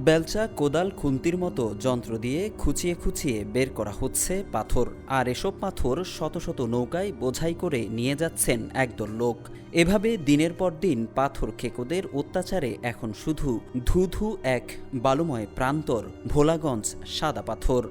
বেলচা, কোদাল, খুন্তির মতো যন্ত্র দিয়ে খুঁচিয়ে খুঁচিয়ে বের করা হচ্ছে পাথর। আর এসব পাথর শত শত নৌকায় বোঝাই করে নিয়ে যাচ্ছেন একদল লোক। এভাবে দিনের পর দিন পাথর খেকোদের অত্যাচারে এখন শুধু ধুধু এক বালুময় প্রান্তর ভোলাগঞ্জ সাদা পাথর।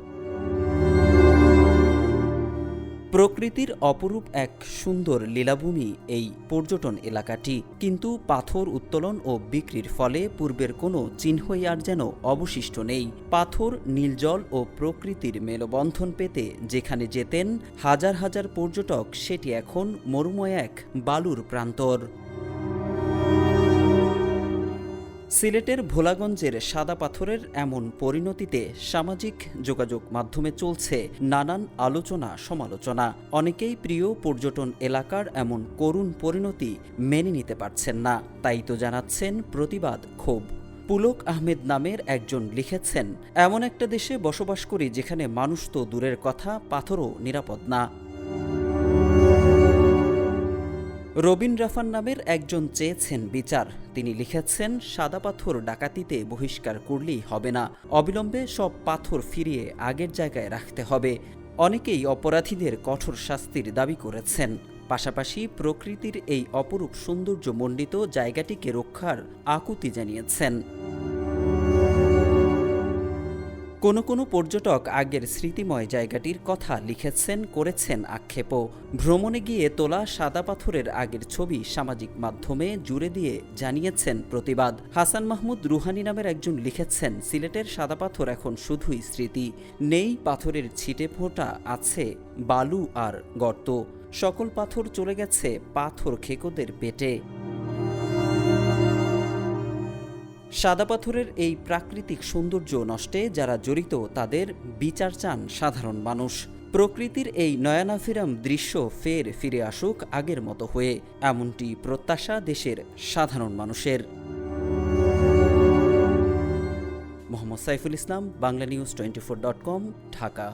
প্রকৃতির অপরূপ এক সুন্দর লীলাভূমি এই পর্যটন এলাকাটি, কিন্তু পাথর উত্তোলন ও বিক্রির ফলে পূর্বের কোনো চিহ্নই আর যেন অবশিষ্ট নেই। পাথর, নীলজল ও প্রকৃতির মেলবন্ধন পেতে যেখানে যেতেন হাজার হাজার পর্যটক, সেটি এখন মরুময় এক বালুর প্রান্তর। সিলেটের ভোলাগঞ্জের সাদা পাথরের এমন পরিণতিতে সামাজিক যোগাযোগ মাধ্যমে চলছে নানান আলোচনা সমালোচনা। অনেকেই প্রিয় পর্যটন এলাকার এমন করুণ পরিণতি মেনে নিতে পারছেন না, তাই তো জানাচ্ছেন প্রতিবাদ, ক্ষোভ। পুলক আহমেদ নামের একজন লিখেছেন, এমন একটা দেশে বসবাস করি যেখানে মানুষ তো দূরের কথা, পাথরও নিরাপদ না। রবিন রাফান নামের একজন চেয়েছেন বিচার। তিনি লিখেছেন, সাদা পাথর ডাকাতিতে বহিষ্কার করলেই হবে না, অবিলম্বে সব পাথর ফিরিয়ে আগের জায়গায় রাখতে হবে। অনেকেই অপরাধীদের কঠোর শাস্তির দাবি করেছেন, পাশাপাশি প্রকৃতির এই অপরূপ সৌন্দর্যমণ্ডিত জায়গাটিকে রক্ষার আকুতি জানিয়েছেন। কোনো কোনো পর্যটক আগের স্মৃতিময় জায়গাটির কথা লিখেছেন, করেছেন আক্ষেপও। ভ্রমণে গিয়ে তোলা সাদা পাথরের আগের ছবি সামাজিক মাধ্যমে জুড়ে দিয়ে জানিয়েছেন প্রতিবাদ। হাসান মাহমুদ রুহানি নামের একজন লিখেছেন, সিলেটের সাদা পাথর এখন শুধুই স্মৃতি, নেই পাথরের ছিটে ফোঁটা, আছে বালু আর গর্ত। সকল পাথর চলে গেছে পাথর খেকোদের পেটে। সাদা পাথরের এই প্রাকৃতিক সৌন্দর্য নষ্টে যারা জড়িত তাদের বিচার চান সাধারণ মানুষ। প্রকৃতির এই নয়নাভিরাম দৃশ্য ফের ফিরে আসুক আগের মতো হয়ে, এমনটি প্রত্যাশা দেশের সাধারণ মানুষের। মোহাম্মদ সাইফুল ইসলাম, বাংলানিউজ24.com, ঢাকা।